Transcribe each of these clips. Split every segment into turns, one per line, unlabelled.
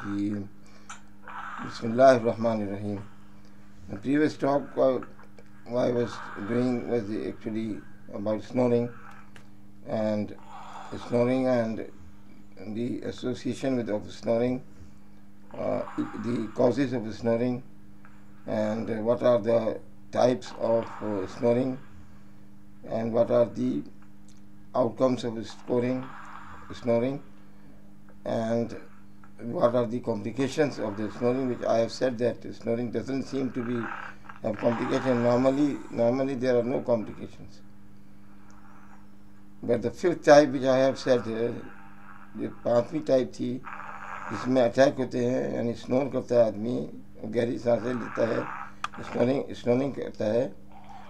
कि Bismillahirrahmanirrahim. The previous talk I was doing was actually about snoring and the association of snoring, the causes of snoring, and what are the types of snoring, and what are the outcomes of snoring, and what are the complications of the snoring, which I have said that snoring doesn't seem to be have complication. Normally there are no complications. But the fifth type which I have said जो पांचवी type थी जिसमें attack होते हैं, यानी snore करता है आदमी, गहरी सांसें लेता है, स्नोरिंग करता है,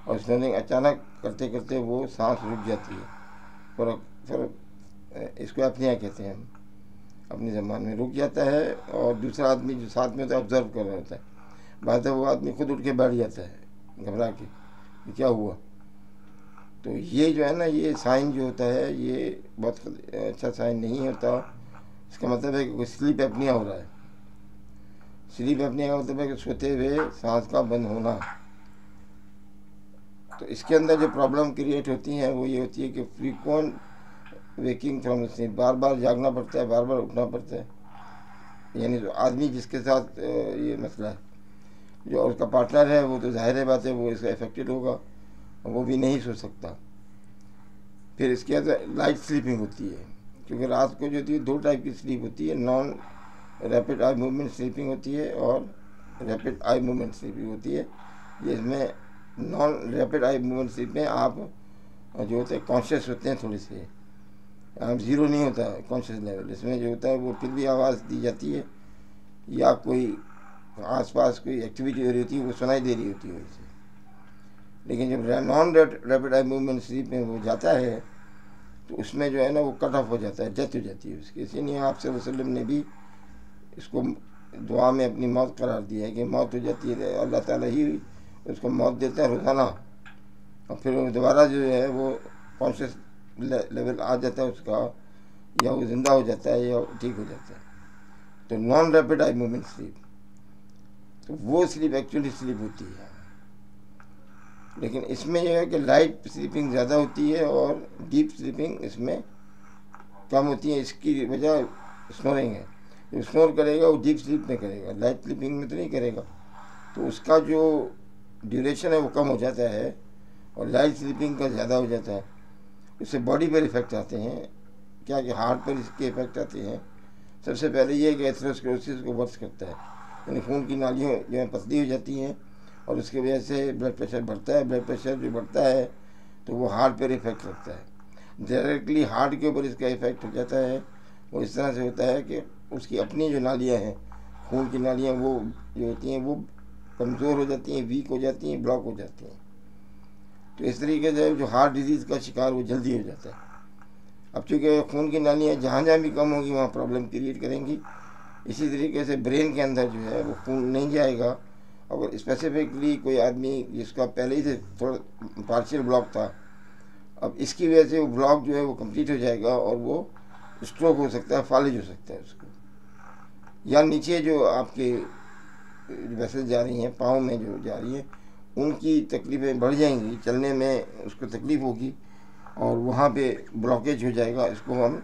और स्नोरिंग अचानक करते करते वो सांस रुक जाती है, फिर इसको अपनिया कहते हैं हम, अपनी ज़बान में रुक जाता है, और दूसरा आदमी जो साथ में होता है ऑब्जर्व कर रहा होता है, बाद में वो आदमी खुद उठ के बैठ जाता है घबरा के कि क्या हुआ। तो ये जो है ना, ये साइन जो होता है ये बहुत अच्छा साइन नहीं होता। इसका मतलब है कि कोई स्लीप एपनिया हो रहा है। स्लीप एपनिया का मतलब है कि सोते हुए सांस का बंद होना। तो इसके अंदर जो प्रॉब्लम क्रिएट होती हैं वो ये होती है कि फ्रीक्वेंट वेकिंग फ्रॉम स्लीप, बार बार जागना पड़ता है, बार बार उठना पड़ता है। यानी जो आदमी जिसके साथ ये मसला है, जो उसका पार्टनर है, वो तो जाहिर है बात है वो इसका इफेक्टेड होगा, वो भी नहीं सो सकता। फिर इसके बाद लाइट स्लीपिंग होती है, क्योंकि रात को जो होती है दो टाइप की स्लीप होती है, non rapid eye movement sleeping होती है और रैपिड आई मूवमेंट स्लीपिंग होती है। जिसमें non rapid eye movement sleep में आप जो होते हैं कॉन्शियस होते हैं, थोड़े से आप ज़ीरो नहीं होता है कॉन्शियस लेवल। इसमें जो होता है वो फिर भी आवाज़ दी जाती है या कोई आसपास कोई एक्टिविटी हो रही होती है वो सुनाई दे रही होती है वैसे। लेकिन जब non rapid eye movement sleep में वो जाता है तो उसमें जो है ना वो कट ऑफ हो जाता है, डेथ हो जाती है उसकी। इसीलिए आपसे वसल्लम ने भी इसको दुआ में अपनी मौत करार दिया है कि मौत हो जाती है, अल्लाह ताला ही उसको मौत देता है रोज़ाना, और फिर वो दोबारा जो है वो कॉन्शियस लेवल आ जाता है उसका, या वो ज़िंदा हो जाता है या ठीक हो जाता है। तो non rapid eye movement sleep, तो वो स्लीप एक्चुअली स्लीप होती है। लेकिन इसमें यह है कि लाइट स्लीपिंग ज़्यादा होती है और डीप स्लीपिंग इसमें कम होती है। इसकी वजह स्नोरिंग है। जो स्नोर करेगा वो डीप स्लीप में करेगा, लाइट स्लीपिंग में तो नहीं करेगा। तो उसका जो ड्यूरेशन है वो कम हो जाता है और लाइट स्लीपिंग का ज़्यादा हो जाता है। इससे बॉडी पर इफ़ेक्ट आते हैं, क्या कि हार्ट पर इसके इफ़ेक्ट आते हैं। सबसे पहले ये कि एथेरोस्क्लेरोसिस को वर्स करता है, यानी खून की नालियाँ जो है पतली हो जाती हैं और उसकी वजह से ब्लड प्रेशर बढ़ता है। ब्लड प्रेशर जो बढ़ता है तो वो हार्ट पर इफ़ेक्ट रखता है, डायरेक्टली हार्ट के ऊपर इसका इफ़ेक्ट हो जाता है। वो इस तरह से होता है कि उसकी अपनी जो नालियाँ हैं, खून की नालियाँ, वो जो होती हैं वो कमज़ोर हो जाती हैं, वीक हो जाती हैं, ब्लॉक हो जाती हैं। तो इस तरीके से जो हार्ट डिजीज़ का शिकार वो जल्दी हो जाता है। अब चूँकि खून की नालियाँ जहाँ जहाँ भी कम होगी वहाँ प्रॉब्लम क्रिएट करेंगी। इसी तरीके से ब्रेन के अंदर जो है वो खून नहीं जाएगा। अगर स्पेसिफिकली कोई आदमी जिसका पहले ही से थोड़ा पार्शियल ब्लॉक था, अब इसकी वजह से वो ब्लॉक जो है वो कंप्लीट हो जाएगा और वो स्ट्रोक हो सकता है, फालिज हो सकता है उसको, या नीचे जो आपके वेसल जा रही हैं, पाँव में जो जा रही हैं, उनकी तकलीफ़ें बढ़ जाएंगी, चलने में उसको तकलीफ़ होगी और वहाँ पे ब्लॉकेज हो जाएगा। इसको हम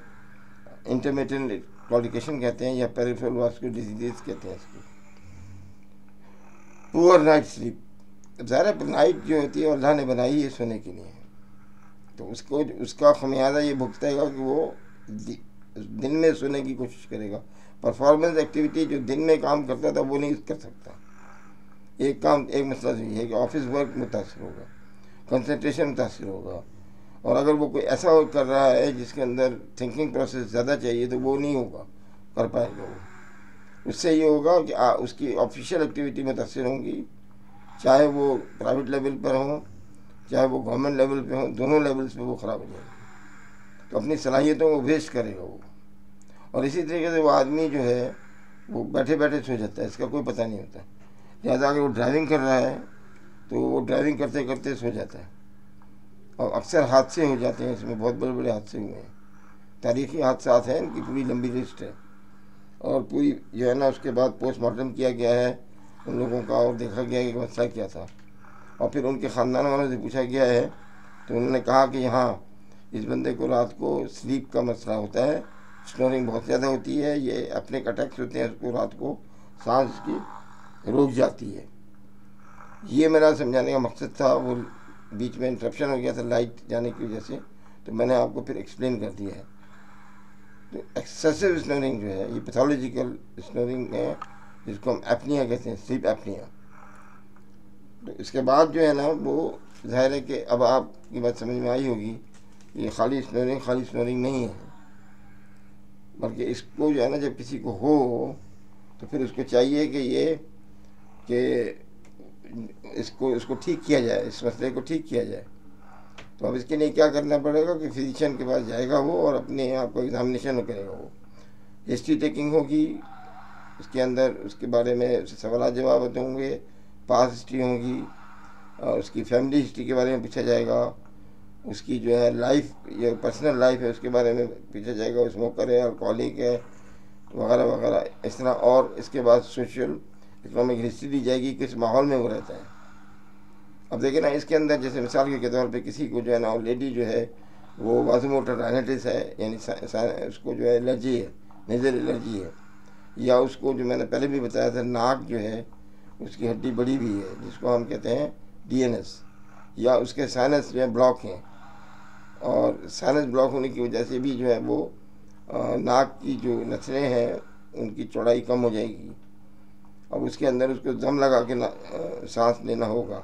इंटरमिटेंट क्लॉडिकेशन कहते हैं या पेरिफेरल वास्कुलर डिजीज़ कहते हैं इसको। पुअर नाइट स्लीप, ज़्यादा नाइट जो होती है अल्लाह ने बनाई है सोने के लिए, तो उसको उसका खमियाजा ये भुगतेगा कि वो दिन में सोने की कोशिश करेगा। परफॉर्मेंस एक्टिविटी जो दिन में काम करता था वो नहीं कर सकता। एक मसला तो ये है कि ऑफिस वर्क मुतासर होगा, कंसंट्रेशन मुतासर होगा, और अगर वो कोई ऐसा वर्क कर रहा है जिसके अंदर थिंकिंग प्रोसेस ज़्यादा चाहिए तो वो नहीं होगा, कर पाएगा वो। उससे ये होगा कि उसकी ऑफिशियल एक्टिविटी मुतासर होंगी, चाहे वो प्राइवेट लेवल पर हो चाहे वो गवर्नमेंट लेवल पे हो, दोनों लेवल्स पे वो ख़राब हो जाएगा। तो अपनी सलाहियतों को वेस्ट करेगा वो। और इसी तरीके से वो आदमी जो है वो बैठे बैठे सो जाता है, इसका कोई पता नहीं होता। लिहाजा अगर वो ड्राइविंग कर रहा है तो वो ड्राइविंग करते करते सो जाता है, और अक्सर हादसे हो जाते हैं। इसमें बहुत बड़े बड़े हादसे हुए हैं, तारीख़ी हादसात हैं, इनकी पूरी लंबी लिस्ट है। और पूरी जो है ना उसके बाद पोस्टमार्टम किया गया है उन लोगों का और देखा गया है कि मसला क्या था। और फिर उनके ख़ानदान वालों से पूछा गया है तो उन्होंने कहा कि हाँ, इस बंदे को रात को स्लीप का मसला होता है, स्नोरिंग बहुत ज़्यादा होती है, ये अपने अटैक्स होते हैं, उसको रात को सांस की रुक जाती है। ये मेरा समझाने का मकसद था। वो बीच में इंटरप्शन हो गया था लाइट जाने की वजह से, तो मैंने आपको फिर एक्सप्लेन कर दिया है। तो एक्सेसिव स्नोरिंग जो है ये पैथोलॉजिकल स्नोरिंग है, जिसको हम एपनिया कहते हैं, स्लीप एपनिया। तो इसके बाद जो है ना वो जाहिर है कि अब आपकी बात समझ में आई होगी, ये खाली स्नोरिंग नहीं है, बल्कि इसको जो है ना जब किसी को हो तो फिर उसको चाहिए कि ये कि इसको ठीक किया जाए, इस मसले को ठीक किया जाए। तो अब इसके लिए क्या करना पड़ेगा कि फिजिशियन के पास जाएगा वो और अपने आप को एग्जामिनेशन करेगा। वो हिस्ट्री टेकिंग होगी, उसके अंदर उसके बारे में सवाल जवाब होंगे, पास हिस्ट्री होगी, और उसकी फैमिली हिस्ट्री के बारे में पूछा जाएगा, उसकी जो है लाइफ या पर्सनल लाइफ है उसके बारे में पूछा जाएगा, वो स्मोकर है, अल्कोहलिक है वगैरह वगैरह इस तरह। और इसके बाद सोशल इकोनॉमिक हिस्ट्री दी जाएगी, किस माहौल में वो रहता है। अब देखिए ना, इसके अंदर जैसे मिसाल के तौर पे किसी को जो है ना लेडी जो है वो वाज़ोमोटर राइनाइटिस है, यानी उसको जो है एलर्जी है, नेज़ल एलर्जी है, या उसको जो मैंने पहले भी बताया था नाक जो है उसकी हड्डी बड़ी हुई है जिसको हम कहते हैं डीएनएस, या उसके साइनस जो है ब्लॉक हैं, और साइनस ब्लॉक होने की वजह से भी जो है वो नाक की जो नसलें हैं उनकी चौड़ाई कम हो जाएगी। अब उसके अंदर उसको दम लगा के सांस लेना होगा।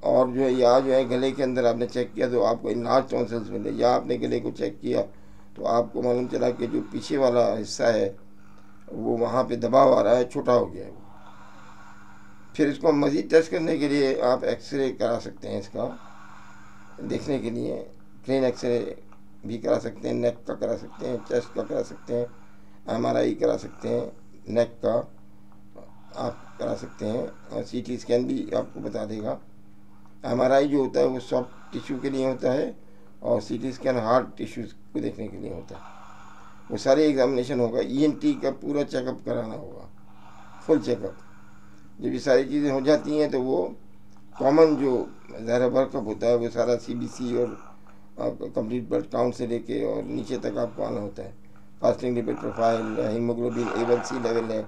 और जो है या जो है गले के अंदर आपने चेक किया तो आपको इनलार्ज टॉन्सिल्स मिले, या आपने गले को चेक किया तो आपको मालूम चला कि जो पीछे वाला हिस्सा है वो वहाँ पे दबाव आ रहा है, छोटा हो गया है। फिर इसको मज़ीद टेस्ट करने के लिए आप एक्सरे करा सकते हैं, इसका देखने के लिए प्लेन एक्सरे भी करा सकते हैं, नेक का करा सकते हैं, चेस्ट का करा सकते हैं, एमआरआई करा सकते हैं, नेक का आप करा सकते हैं, और सीटी स्कैन भी आपको बता देगा। एमआरआई जो होता है वो सॉफ्ट टिश्यू के लिए होता है, और सीटी स्कैन हार्ड टिश्यूज़ को देखने के लिए होता है। वो सारे एग्जामिनेशन होगा, ईएनटी का पूरा चेकअप कराना होगा, फुल चेकअप। जब ये सारी चीज़ें हो जाती हैं तो वो कॉमन जो ज़ाहिर वर्कअप होता है वो सारा सीबीसी और कंप्लीट ब्लड काउंट से लेके और नीचे तक आपको आना होता है। Fasting lipid profile, haemoglobin A1C level है,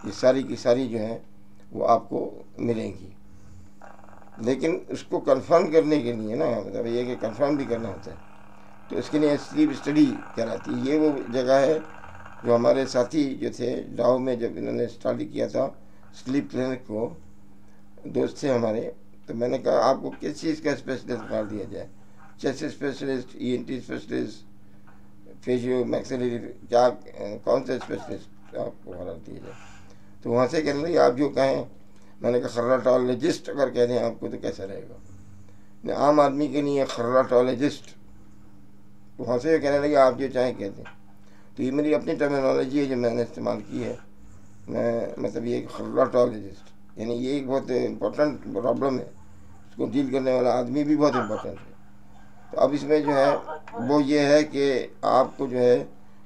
ये सारी की सारी जो है वो आपको मिलेंगी। लेकिन उसको कंफर्म करने के लिए ना, मतलब ये कि कंफर्म भी करना होता है, तो इसके लिए स्लीप स्टडी कहलाती है। ये वो जगह है जो हमारे साथी जो थे डाउ में, जब इन्होंने स्टडी किया था स्लीप क्लिनिक को, दोस्त थे हमारे, तो मैंने कहा आपको किस चीज़ का स्पेशलिस्ट कर दिया जाए, chest specialist, ENT specialist, facio maxillary, क्या कौन सा स्पेशलिस्ट आपको करार दिया जाए। तो वहाँ से कहने लगे आप जो कहें। मैंने कहा खर्राटोलॉजिस्ट अगर कह दें आपको तो कैसा रहेगा, आम आदमी के लिए खर्राटोलॉजिस्ट। तो वहाँ से कहने लगे आप जो चाहें कह दें। तो ये मेरी अपनी टर्मिनोलॉजी है जो मैंने इस्तेमाल की है। मैं मतलब ये खर्राटोलॉजिस्ट, यानी ये एक बहुत इम्पोर्टेंट प्रॉब्लम है, इसको डील करने वाला आदमी भी बहुत इम्पोर्टेंट है। तो अब इसमें जो है वो ये है कि आपको जो है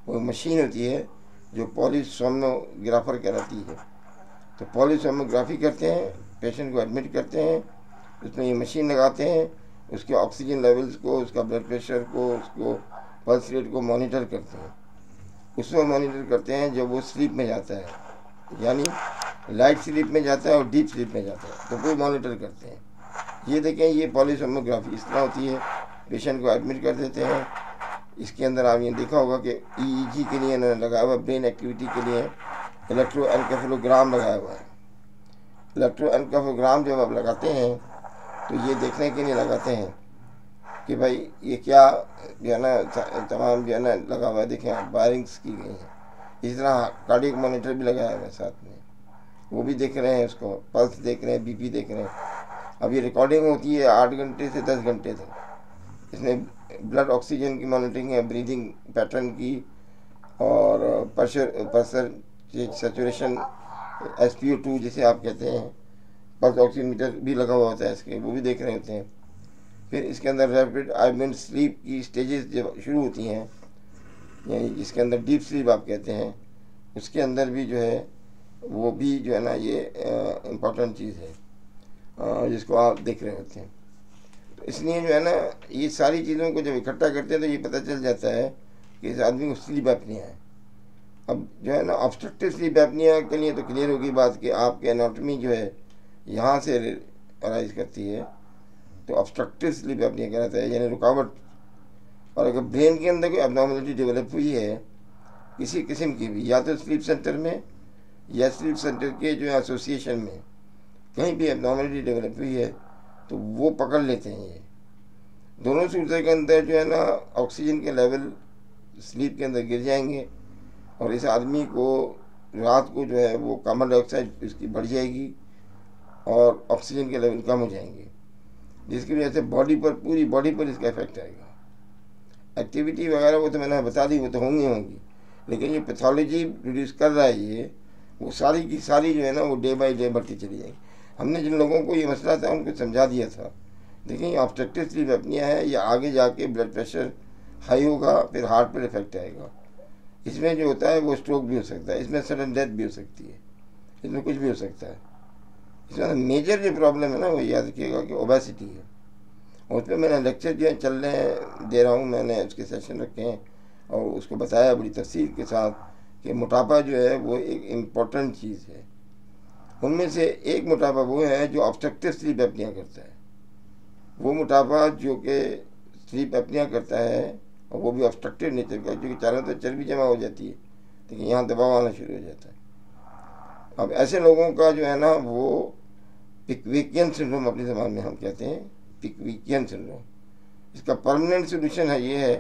वो मशीन होती है जो पॉलीसोनोग्राफर कहलाती है। तो पॉलीसोनोग्राफी करते हैं, पेशेंट को एडमिट करते हैं, उसमें ये मशीन लगाते हैं, उसके ऑक्सीजन लेवल्स को, उसका ब्लड प्रेशर को, उसको पल्स रेट को मॉनिटर करते हैं। उसमें मॉनिटर करते हैं जब वो स्लीप में जाता है, यानी लाइट स्लीप में जाता है और डीप स्लीप में जाता है, तो कोई मॉनिटर करते हैं। ये देखें, ये पॉलीसोनोग्राफी इस तरह होती है, पेशेंट को एडमिट कर देते हैं। इसके अंदर आप ये देखा होगा कि ईईजी के लिए इन्होंने लगाया हुआ, ब्रेन एक्टिविटी के लिए इलेक्ट्रोएन्केफेलोग्राम लगाया हुआ है। इलेक्ट्रोएन्केफेलोग्राम जब आप लगाते हैं तो ये देखने के लिए लगाते हैं कि भाई ये क्या जो है ना तमाम जो है ना लगा हुआ है, देखें आप वायरिंग्स की गई हैं। इस तरह कार्डियक मॉनिटर भी लगाया हुआ है साथ में, वो भी देख रहे हैं, उसको पल्स देख रहे हैं, बीपी देख रहे हैं। अब ये रिकॉर्डिंग होती है 8 घंटे से 10 घंटे तक। इसमें ब्लड ऑक्सीजन की मॉनिटरिंग है, ब्रीदिंग पैटर्न की, और प्रेशर सैचुरेशन, SpO2 जिसे आप कहते हैं, पल्स ऑक्सीमीटर भी लगा हुआ होता है इसके, वो भी देख रहे होते हैं। फिर इसके अंदर रैपिड आई मीन स्लीप की स्टेजेस जब शुरू होती हैं, यानी जिसके अंदर डीप स्लीप आप कहते हैं, उसके अंदर भी जो है वो भी जो है ना ये इम्पोर्टेंट चीज़ है जिसको आप देख रहे होते हैं। तो इसलिए जो है ना ये सारी चीज़ों को जब इकट्ठा करते हैं तो ये पता चल जाता है कि इस आदमी को स्लीप एपनिया है। अब जो है ना ऑब्स्ट्रक्टिव स्लीप एपनिया के लिए तो क्लियर होगी बात कि आपकी एनाटॉमी जो है यहाँ से अराइज करती है, तो ऑब्स्ट्रक्टिव स्लीप एपनिया कहलाता है, यानी रुकावट। और अगर ब्रेन के अंदर कोई एब्नॉर्मलिटी डेवलप हुई है किसी किस्म की भी, या तो स्लीप सेंटर में या स्लीप सेंटर के जो है एसोसिएशन में कहीं भी एब्नॉर्मलिटी डेवलप हुई है, तो वो पकड़ लेते हैं। ये दोनों सूरतों के अंदर जो है ना ऑक्सीजन के लेवल स्लीप के अंदर गिर जाएंगे और इस आदमी को रात को जो है वो कार्बन डाइऑक्साइड इसकी बढ़ जाएगी और ऑक्सीजन के लेवल कम हो जाएंगे, जिसकी वजह से बॉडी पर, पूरी बॉडी पर इसका इफेक्ट आएगा। एक्टिविटी वगैरह वो तो मैंने बता दी, वो तो होंगी, लेकिन ये पैथोलॉजी प्रोड्यूस कर रहा है ये, वो सारी की सारी जो है ना वो डे बाई डे बढ़ती चली जाएगी। हमने जिन लोगों को ये मसला था उनको समझा दिया था, देखिए ऑब्स्ट्रक्टिव स्लीप एपनिया है, ये आगे जाके ब्लड प्रेशर हाई होगा, फिर हार्ट पर इफेक्ट आएगा। इसमें जो होता है वो स्ट्रोक भी हो सकता है, इसमें सडन डेथ भी हो सकती है, इसमें कुछ भी हो सकता है। इसमें मेजर जो प्रॉब्लम है ना वो याद रखिएगा कि ओबेसिटी है। और उस पर मैंने लेक्चर जो है चल रहे हैं, दे रहा हूँ, मैंने उसके सेशन रखे हैं और उसको बताया बड़ी तफसील के साथ कि मोटापा जो है वो एक इम्पॉर्टेंट चीज़ है। उनमें से एक मोटापा वो है जो ऑब्स्ट्रक्टिव स्लीप एपनिया करता है। वो मोटापा जो कि स्लीप एपनिया करता है और वो भी ऑब्स्ट्रक्टिव नेचर का, क्योंकि चारों तरफ चर्बी जमा हो जाती है, लेकिन यहाँ दबाव आना शुरू हो जाता है। अब ऐसे लोगों का जो है ना वो पिकविकियन सिंड्रोम अपनी ज़बान में हम कहते हैं, पिकविकियन सिंड्रोम। इसका परमानेंट सोल्यूशन है ये है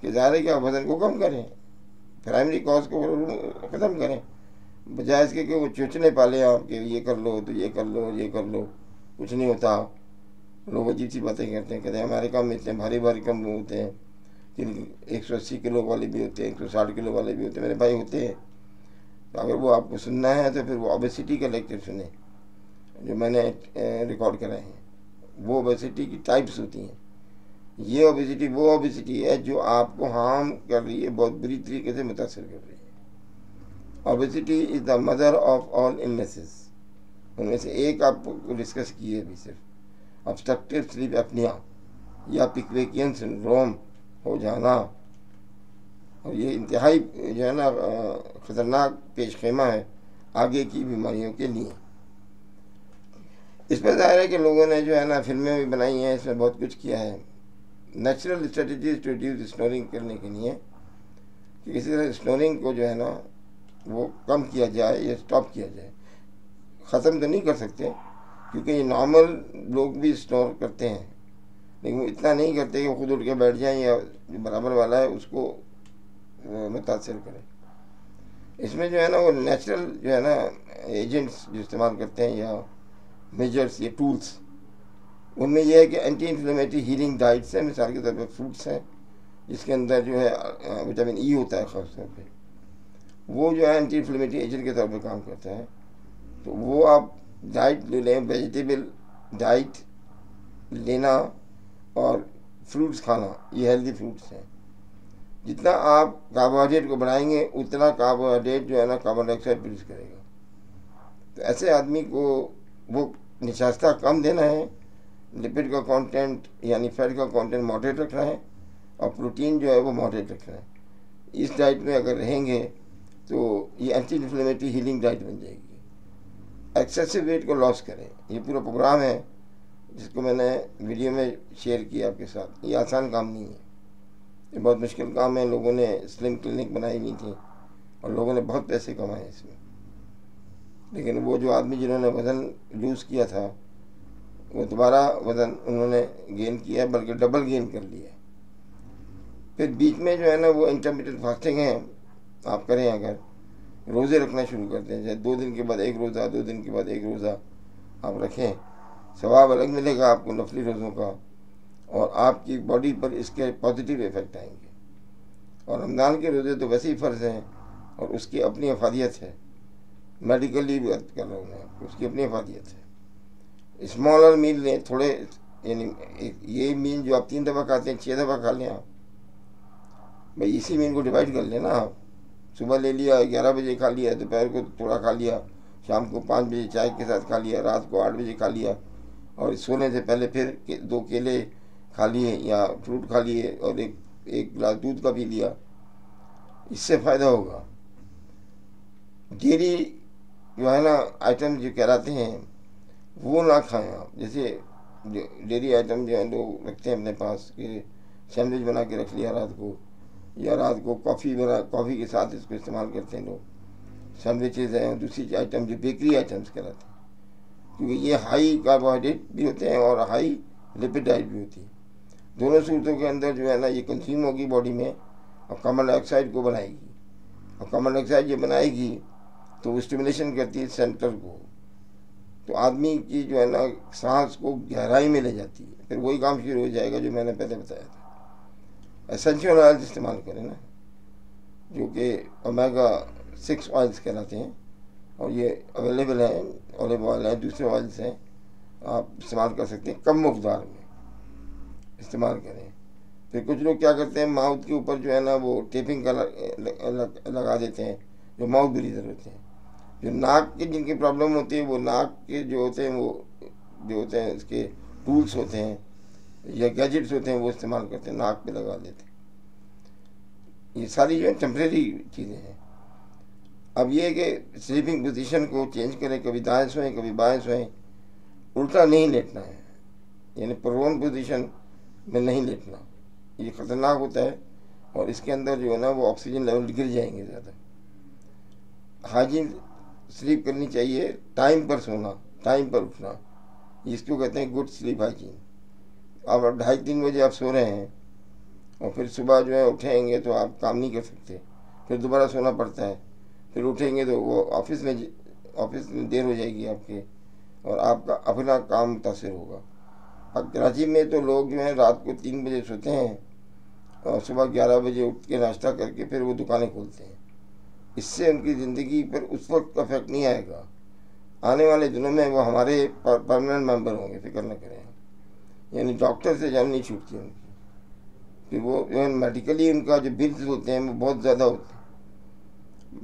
कि ज़ाहिर है कि आप वज़न को कम करें, प्राइमरी कॉज को ख़त्म करें, बजाय इसके कि वो चोचले पाले आपके, ये कर लो तो ये कर लो, ये कर लो, कुछ नहीं होता। लोग अजीब सी बातें करते हैं, कहते हैं हमारे काम में इतने भारी भारी कम होते हैं कि 180 किलो वाले भी होते हैं, 160 किलो वाले भी होते हैं। मेरे भाई होते हैं। तो अगर वो आपको सुनना है तो फिर वो ओबेसिटी का लेक्चर सुने जो मैंने रिकॉर्ड कराए हैं। वो ओबेसिटी की टाइप्स होती हैं। ये ओबेसिटी वो ओबेसिटी है जो आपको हार्म कर रही है, बहुत बुरी तरीके से मुतासर कर रही है। Obesity is the mother of all illnesses. उनमें से एक आपको डिस्कस की है अभी, सिर्फ ऑब्स्ट्रक्टिव स्लीप एपनिया या पिकविकियन सिंड्रोम हो जाना। और ये इंतहाई जो है ना ख़तरनाक पेशखेमा है आगे की बीमारियों के लिए। इस पर ज़ाहिर है कि लोगों ने जो है ना फिल्में भी बनाई हैं, इसमें बहुत कुछ किया है। Natural strategies to reduce snoring करने के लिए कि किसी तरह स्नोरिंग को जो है ना वो कम किया जाए या स्टॉप किया जाए। ख़त्म तो नहीं कर सकते क्योंकि ये नॉर्मल लोग भी स्नोर करते हैं, लेकिन वो इतना नहीं करते कि वो खुद उठ के बैठ जाएं या जो बराबर वाला है उसको मुतासर करें। इसमें जो है ना वो नेचुरल जो है ना एजेंट्स जो इस्तेमाल करते हैं या मेजर्स या टूल्स, उनमें यह है कि एंटी इन्फ्लेमेटरी हीलिंग डाइट्स हैं। मिसाल के तौर पर फ्रूट्स हैं जिसके अंदर जो है विटामिन ई होता है ख़ास तौर पे, वो जो है एंटी इन्फ्लेमेटरी एजेंट के तौर पे काम करता है। तो वो आप डाइट ले लें, वेजिटेबल डाइट लेना और फ्रूट्स खाना, ये हेल्दी फ्रूट्स हैं। जितना आप कार्बोहाइड्रेट को बढ़ाएंगे उतना कार्बोहाइड्रेट जो है ना कार्बन डाइऑक्साइड प्रोड्यूस करेगा। तो ऐसे आदमी को वो निशास्ता कम देना है, लिपिड का कंटेंट यानी फैट का कंटेंट मॉडरेट रखना है और प्रोटीन जो है वो मॉडरेट रखना है। इस डाइट में अगर रहेंगे तो ये एंटी इन्फ्लेमेटरी हीलिंग डाइट बन जाएगी। एक्सेसिव वेट को लॉस करें, ये पूरा प्रोग्राम है जिसको मैंने वीडियो में शेयर किया आपके साथ। ये आसान काम नहीं है, ये बहुत मुश्किल काम है। लोगों ने स्लिम क्लिनिक बनाई हुई थी और लोगों ने बहुत पैसे कमाए इसमें, लेकिन वो जो आदमी जिन्होंने वज़न लूज़ किया था वो दोबारा वज़न उन्होंने गेन किया, बल्कि डबल गेन कर लिया। फिर बीच में जो है ना वो इंटरमीडिएट फास्टिंग है आप करें, अगर रोज़े रखना शुरू करते हैं, जैसे 2 दिन के बाद एक रोज़ा, 2 दिन के बाद एक रोज़ा आप रखें, सवाब अलग मिलेगा आपको नफली रोज़ों का और आपकी बॉडी पर इसके पॉजिटिव इफ़ेक्ट आएंगे। और रमज़ान के रोज़े तो वैसे ही फ़र्ज़ हैं और उसकी अपनी अफादियत है। मेडिकली भी बात कर रहा हूँ मैं, उसकी अपनी अफादियत है। स्मॉलर मील लें थोड़े, यानी ये मील जो आप 3 दफ़ा खाते हैं 6 दफ़ा खा लें आप, भाई इसी मील को डिवाइड कर लेना आप सुबह ले लिया, 11 बजे खा लिया, दोपहर को थोड़ा खा लिया, शाम को 5 बजे चाय के साथ खा लिया, रात को 8 बजे खा लिया, और सोने से पहले फिर 2 केले खा लिए या फ्रूट खा लिए, और एक गिलास दूध का पी लिया। इससे फ़ायदा होगा। डेयरी जो है ना आइटम जो कहलाते हैं वो ना खाएं आप। जैसे डेयरी आइटम जो है लोग रखते हैं अपने पास, कि सैंडविच बना के रख लिया रात को, या रात को कॉफ़ी के साथ इसको इस्तेमाल करते हैं लोग। सैंडविचेज़ हैं, दूसरी आइटम जो बेकरी आइटम्स कहलाते हैं, क्योंकि ये हाई कार्बोहाइड्रेट भी होते हैं और हाई लिपिड डाइट भी होती है। दोनों सूरतों के अंदर जो है ना ये कंज्यूम होगी बॉडी में, और कार्बन डाइऑक्साइड को बनाएगी, और कार्बन डाइऑक्साइड ये बनाएगी तो वो स्टिमुलेशन करती है सेंटर को, तो आदमी की जो है ना सांस को गहराई में ले जाती है। फिर वही काम शुरू हो जाएगा जो मैंने पहले बताया था। एसेंशियल ऑयल्स इस्तेमाल करें ना, जो कि ओमेगा 6 ऑयल्स कहलाते हैं, और ये अवेलेबल हैं। ऑलिव ऑयल है, दूसरे ऑयल्स हैं, आप इस्तेमाल कर सकते हैं, कम मकदार में इस्तेमाल करें। फिर कुछ लोग क्या करते हैं, माउथ के ऊपर जो है ना वो टेपिंग का लगा देते हैं, जो माउथ ब्रीदर होते हैं। जो नाक की जिनकी प्रॉब्लम होती है, वो नाक के जो होते हैं, वो जो होते हैं इसके टूल्स होते हैं या गैजेट्स होते हैं, वो इस्तेमाल करते हैं, नाक पे लगा देते हैं। ये सारी जो है टेम्परेरी चीज़ें हैं। अब ये है कि स्लीपिंग पोजीशन को चेंज करें, कभी दाएं सोएं कभी बाएं सोएं, उल्टा नहीं लेटना है, यानी प्रोन पोजीशन में नहीं लेटना। ये ख़तरनाक होता है, और इसके अंदर जो है ना वो ऑक्सीजन लेवल गिर जाएंगे ज़्यादा। हाइजीन स्लीप करनी चाहिए, टाइम पर सोना, टाइम पर उठना, इसको कहते हैं गुड स्लीप हाइजीन। अब 2:30-3 बजे आप सो रहे हैं और फिर सुबह जो है उठेंगे तो आप काम नहीं कर सकते, फिर दोबारा सोना पड़ता है, फिर उठेंगे तो वो ऑफिस में देर हो जाएगी आपके, और आपका अपना काम मुतासर होगा। अब कराची में तो लोग जो हैं रात को 3 बजे सोते हैं और सुबह 11 बजे उठ के नाश्ता करके फिर वो दुकानें खोलते हैं। इससे उनकी ज़िंदगी पर उस वक्त इफेक्ट नहीं आएगा, आने वाले दिनों में वो हमारे परमानेंट मेंबर होंगे, फिक्र न करें। यानी डॉक्टर से जान नहीं छूटती उनकी, फिर वो मेडिकली उनका जो बिल्स होते हैं वो बहुत ज़्यादा होते हैं,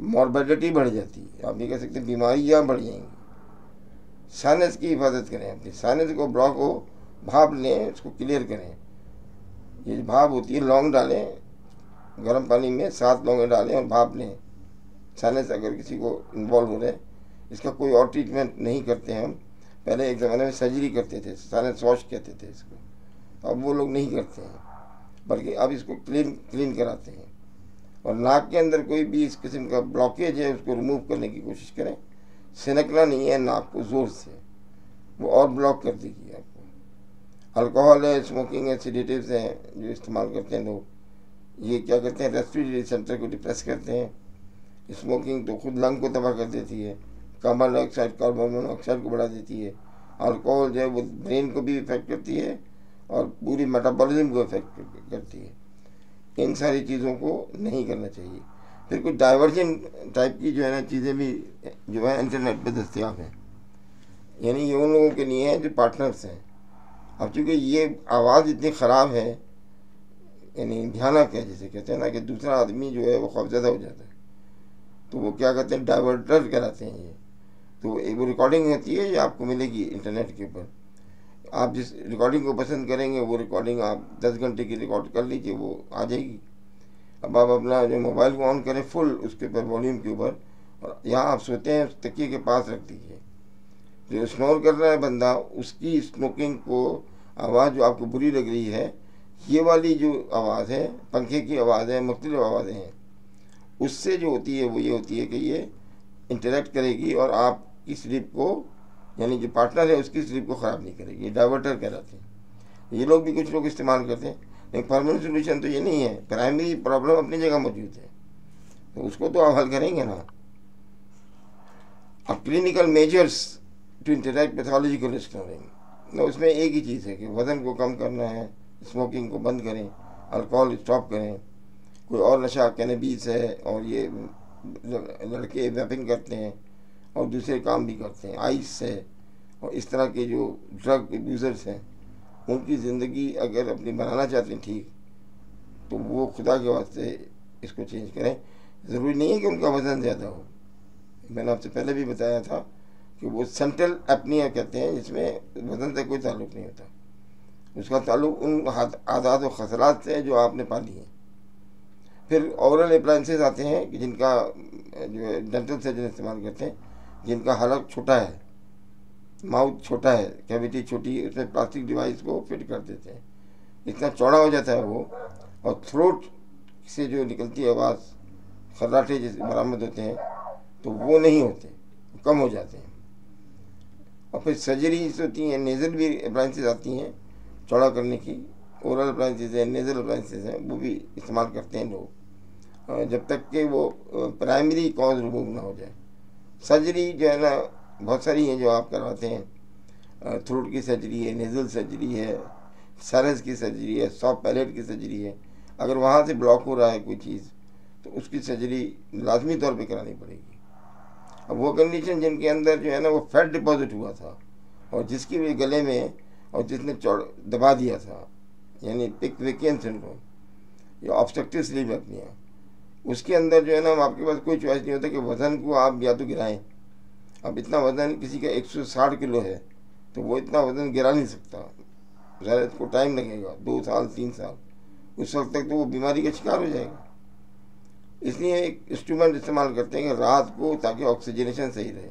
मॉर्बिडिटी बढ़ जाती है, आप ये कह सकते हैं बीमारियाँ बढ़ जाएंगी। साइनस की हिफाजत करें, अपनी साइनस को ब्लॉक हो, भाप लें, उसको क्लियर करें। ये भाप होती है, लौंग डालें गर्म पानी में, 7 लौंगें डालें और भाप लें। साइनस अगर किसी को इन्वॉल्व हो रहे, इसका कोई और ट्रीटमेंट नहीं करते हैं हम। पहले एक ज़माने में सर्जरी करते थे, साइनस वॉश कहते थे इसको, अब वो लोग नहीं करते हैं, बल्कि अब इसको क्लीन कराते हैं। और नाक के अंदर कोई भी इस किस्म का ब्लॉकेज है उसको रिमूव करने की कोशिश करें। सिनकना नहीं है नाक को ज़ोर से, वो और ब्लॉक कर देगी आपको। अल्कोहल है, स्मोकिंग है, सेडेटिव्स हैं जो इस्तेमाल करते हैं लोग, ये क्या करते हैं, रेस्पिरेटरी सेंटर को डिप्रेस करते हैं। स्मोकिंग तो खुद लंग को तबाह कर देती है, कार्बन डाइऑक्साइड कार्बन मोनोऑक्साइड को बढ़ा देती है। अल्कोहल जो है वो ब्रेन को भी इफेक्ट करती है और पूरी मेटाबॉलिज्म को इफेक्ट करती है। इन सारी चीज़ों को नहीं करना चाहिए। फिर कुछ डाइवर्जन टाइप की जो है ना चीज़ें भी जो है इंटरनेट पे दस्तियाब हैं, यानी ये उन लोगों के लिए हैं जो पार्टनर्स हैं। अब चूँकि ये आवाज़ इतनी ख़राब है, यानी भयानक है, जिसे कहते हैं ना कि दूसरा आदमी जो है वो खौफजदा हो जाता है, तो वो क्या कहते हैं, डाइवर्टर कराते हैं ये। तो एक वो रिकॉर्डिंग होती है, ये आपको मिलेगी इंटरनेट के ऊपर। आप जिस रिकॉर्डिंग को पसंद करेंगे वो रिकॉर्डिंग आप 10 घंटे की रिकॉर्ड कर लीजिए, वो आ जाएगी। अब आप अपना जो मोबाइल को ऑन करें फुल उसके ऊपर वॉल्यूम के ऊपर, और यहाँ आप सोते हैं उस तकिए के पास रख दीजिए। जो स्नोर कर रहा है बंदा, उसकी स्नोकिंग को आवाज़ जो आपको बुरी लग रही है, ये वाली जो आवाज़ है, पंखे की आवाज़ है, मुख्तलिफ आवाज़ें हैं, उससे जो होती है वो ये होती है कि ये इंटरेक्ट करेगी और आपकी स्लीप को, यानी जो पार्टनर है उसकी स्लीप को ख़राब नहीं करेगी। ये डाइवर्टर कहलाते हैं। ये लोग भी कुछ लोग इस्तेमाल करते हैं, लेकिन परमानेंट सोल्यूशन तो ये नहीं है। प्राइमरी प्रॉब्लम अपनी जगह मौजूद है, तो उसको तो आप हल करेंगे ना। अब clinical measures to interact pathological snoring, उसमें एक ही चीज़ है कि वज़न को कम करना है, स्मोकिंग को बंद करें, अल्कोहल स्टॉप करें, कोई और नशा कैनबीस है, और ये लड़के वैपिंग करते हैं और दूसरे काम भी करते हैं, आइस है, और इस तरह के जो ड्रग यूज़र्स हैं उनकी ज़िंदगी अगर अपनी बनाना चाहते हैं ठीक, तो वो खुदा के वास्ते इसको चेंज करें। ज़रूरी नहीं है कि उनका वज़न ज़्यादा हो। मैंने आपसे पहले भी बताया था कि वो सेंट्रल एपनिया कहते हैं, जिसमें वज़न से कोई ताल्लुक़ नहीं होता, उसका ताल्लुक़ उन आदात व खसरात से है जो आपने पाली हैं। फिर ओरल अप्लायंसेस आते हैं कि जिनका जो डेंटल सर्जन इस्तेमाल करते हैं, जिनका हलक छोटा है, माउथ छोटा है, कैविटी छोटी है, उसमें प्लास्टिक डिवाइस को फिट कर देते हैं, इतना चौड़ा हो जाता है वो, और थ्रोट से जो निकलती है आवाज़, खर्राटे जैसे बरामद होते हैं, तो वो नहीं होते, कम हो जाते हैं। और फिर सर्जरीज होती हैं, नेज़ल भी अप्लायंसेस आती हैं चौड़ा करने की, ओरल अप्लायंसेस हैं, नेज़ल अप्लायंसेस हैं, वो भी इस्तेमाल करते हैं लोग, जब तक कि वो प्राइमरी कॉज रिमूव ना हो जाए। सर्जरी जो है ना बहुत सारी हैं जो आप करवाते हैं, थ्रोट की सर्जरी है, नेज़ल सर्जरी है, साइनस की सर्जरी है, सॉफ्ट पैलेट की सर्जरी है। अगर वहाँ से ब्लॉक हो रहा है कोई चीज़ तो उसकी सर्जरी लाजमी तौर पे करानी पड़ेगी। अब वो कंडीशन जिनके अंदर जो है ना वो फैट डिपॉजिट हुआ था और जिसकी भी गले में और जिसने दबा दिया था, यानी पिकविकियन सिंड्रोम या ऑब्स्ट्रक्टिव स्लीप एपनिया, उसके अंदर जो है ना आपके पास कोई चॉइस नहीं होता कि वज़न को आप या तो गिराएं। अब इतना वज़न किसी का 160 किलो है तो वो इतना वज़न गिरा नहीं सकता, ज़्यादा इसको टाइम लगेगा, 2 साल 3 साल, उस वक्त तक तो वो बीमारी का शिकार हो जाएगा। इसलिए एक इंस्ट्रूमेंट इस्तेमाल करते हैं कि रात को, ताकि ऑक्सीजनेशन सही रहे।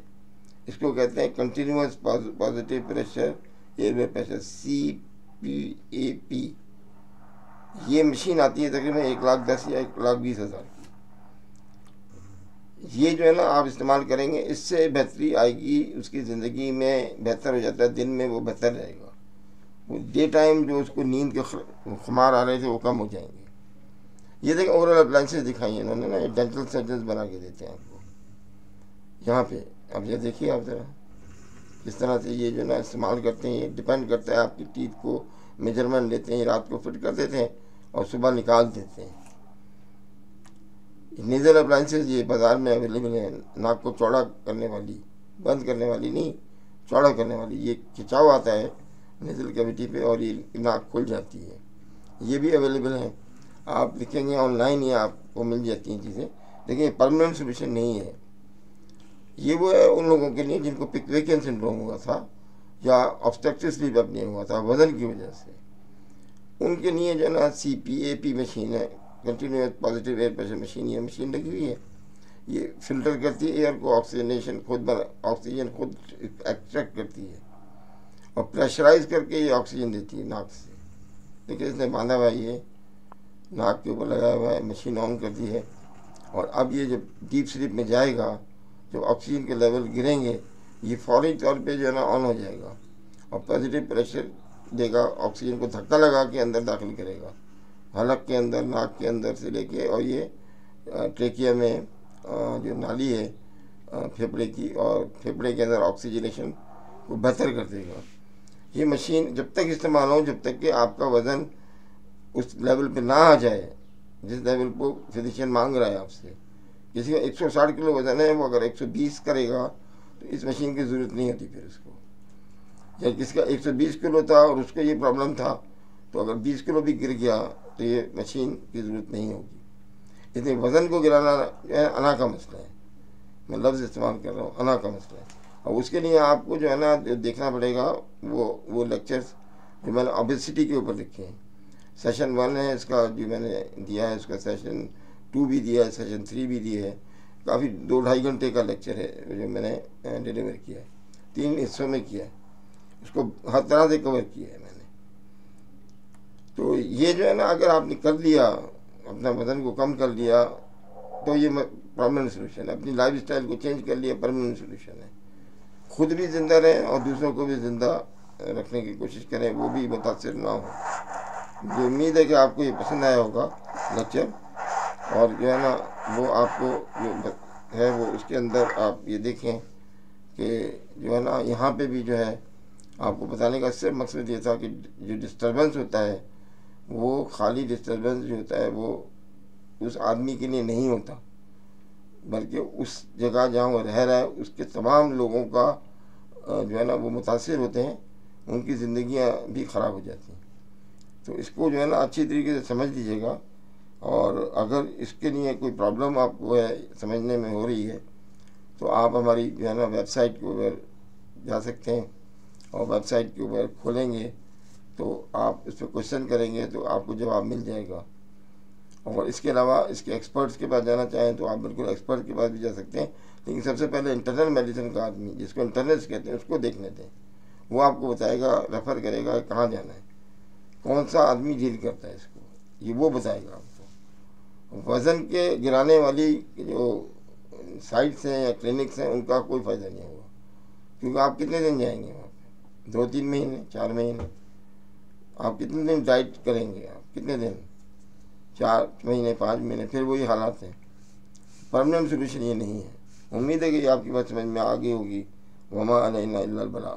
इसको कहते हैं continuous positive pressure airway pressure, CPAP। ये मशीन आती है तकरीबन 1,10,000 या 1,20,000 की। ये जो है ना आप इस्तेमाल करेंगे, इससे बेहतरी आएगी, उसकी ज़िंदगी में बेहतर हो जाता है, दिन में वो बेहतर रहेगा, वो डे टाइम जो उसको नींद के खुमार आ रहे थे वो कम हो जाएंगे। ये देखें ओरल अप्लायंसेस दिखाई है इन्होंने ना, डेंटल सर्जन बना के देते हैं आपको यहाँ पे। अब ये देखिए आप ज़रा किस तरह से ये जो ना इस्तेमाल करते हैं, ये डिपेंड करता है आपकी टीथ को मेजरमेंट लेते हैं, रात को फिट कर देते हैं और सुबह निकाल देते हैं। नेज़ल अप्लायंसेस ये बाज़ार में अवेलेबल है, नाक को चौड़ा करने वाली, बंद करने वाली नहीं, चौड़ा करने वाली। ये खिंचाव आता है नेज़ल कैविटी पे और ये नाक खुल जाती है, ये भी अवेलेबल है। आप लिखेंगे ऑनलाइन ही आपको मिल जाती हैं चीज़ें, लेकिन ये परमानेंट सोल्यूशन नहीं है। ये वो है उन लोगों के लिए जिनको पिकविकियन सिंड्रोम हुआ था या ऑब्स्ट्रक्टिव स्लीप एपनिया हुआ था वज़न की वजह से, उनके लिए जो है ना CPAP मशीन है, continuous positive air pressure machine. ये मशीन लगी हुई है, ये फिल्टर करती है एयर को, ऑक्सीजनेशन खुद ऑक्सीजन खुद एक्सट्रैक्ट करती है और प्रेशराइज करके ये ऑक्सीजन देती है नाक से। देखिए इसने बांधा हुआ है, ये नाक के ऊपर लगाया हुआ है, मशीन ऑन कर दी है और अब ये जब डीप स्लीप में जाएगा, जब ऑक्सीजन के लेवल गिरेंगे, ये फौरी तौर पे जो है ना ऑन हो जाएगा और पॉजिटिव प्रेशर देगा, ऑक्सीजन को धक्का लगा के अंदर दाखिल करेगा, हलक के अंदर, नाक के अंदर से लेके, और ये ट्रेकिया में जो नाली है फेफड़े की, और फेफड़े के अंदर ऑक्सीजनेशन को बेहतर कर देगा। ये मशीन जब तक इस्तेमाल हो, जब तक कि आपका वज़न उस लेवल पे ना आ जाए जिस लेवल को फिजिशियन मांग रहा है आपसे। किसी का 160 किलो वज़न है, वो अगर 120 करेगा तो इस मशीन की ज़रूरत नहीं होती फिर उसको। या किसी का 120 किलो था और उसको ये प्रॉब्लम था, तो अगर 20 किलो भी गिर गया तो ये मशीन की ज़रूरत नहीं होगी। इसलिए वज़न को गिराना अना का मसला है, मैं लफ्ज़ इस्तेमाल कर रहा हूँ, अना का मसला है। और उसके लिए आपको जो है ना देखना पड़ेगा वो लेक्चर्स जो मैंने ओबेसिटी के ऊपर लिखे हैं। सेशन 1 है इसका जो मैंने दिया है, उसका सेशन 2 भी दिया है, सेशन 3 भी दिया है। काफ़ी 2-2.5 घंटे का लेक्चर है जो मैंने डिलीवर किया है, 3 हिस्सों में किया है, उसको हर तरह से कवर किया है मैंने। तो ये जो है ना अगर आपने कर लिया, अपना वज़न को कम कर लिया, तो ये परमानेंट सोल्यूशन है। अपनी लाइफ स्टाइल को चेंज कर लिया, परमानेंट सोल्यूशन है। खुद भी ज़िंदा रहें और दूसरों को भी ज़िंदा रखने की कोशिश करें, वो भी मुतासिर ना हो। मुझे उम्मीद है कि आपको ये पसंद आया होगा लेक्चर, और जो है ना वो आपको जो है वो उसके अंदर आप ये देखें कि जो है ना यहाँ पे भी जो है आपको बताने का सिर्फ मकसद ये था कि जो डिस्टर्बेंस होता है वो खाली डिस्टर्बेंस जो होता है वो उस आदमी के लिए नहीं होता, बल्कि उस जगह जहाँ वो रह रहा है उसके तमाम लोगों का जो है ना वो मुतासिर होते हैं, उनकी ज़िंदगियाँ भी ख़राब हो जाती हैं। तो इसको जो है ना अच्छी तरीके से समझ लीजिएगा और अगर इसके लिए कोई प्रॉब्लम आपको है समझने में हो रही है तो आप हमारी जो है ना वेबसाइट के ऊपर जा सकते हैं, और वेबसाइट के ऊपर खोलेंगे तो आप इस पर क्वेश्चन करेंगे तो आपको जवाब मिल जाएगा। और इसके अलावा इसके एक्सपर्ट्स के पास जाना चाहें तो आप बिल्कुल एक्सपर्ट के पास भी जा सकते हैं, लेकिन सबसे पहले इंटरनल मेडिसिन का आदमी, जिसको इंटरनिस्ट कहते हैं, उसको देखने दें। वो आपको बताएगा, रेफ़र करेगा कहाँ जाना है, कौन सा आदमी डील करता है इसको, ये वो बताएगा आपको। वज़न के गिराने वाली जो साइट्स हैं या क्लिनिक्स हैं उनका कोई फ़ायदा नहीं होगा, क्योंकि आप कितने दिन जाएंगे वहाँ पे, 2-3 महीने, 4 महीने, आप कितने दिन डाइट करेंगे, आप कितने दिन, 4 महीने, 5 महीने, फिर वही हालात हैं। परमानेंट सोल्यूशन ये नहीं है। उम्मीद है कि आपकी बात समझ में आ गई होगी। वमा अलैना इल्लल बलाग।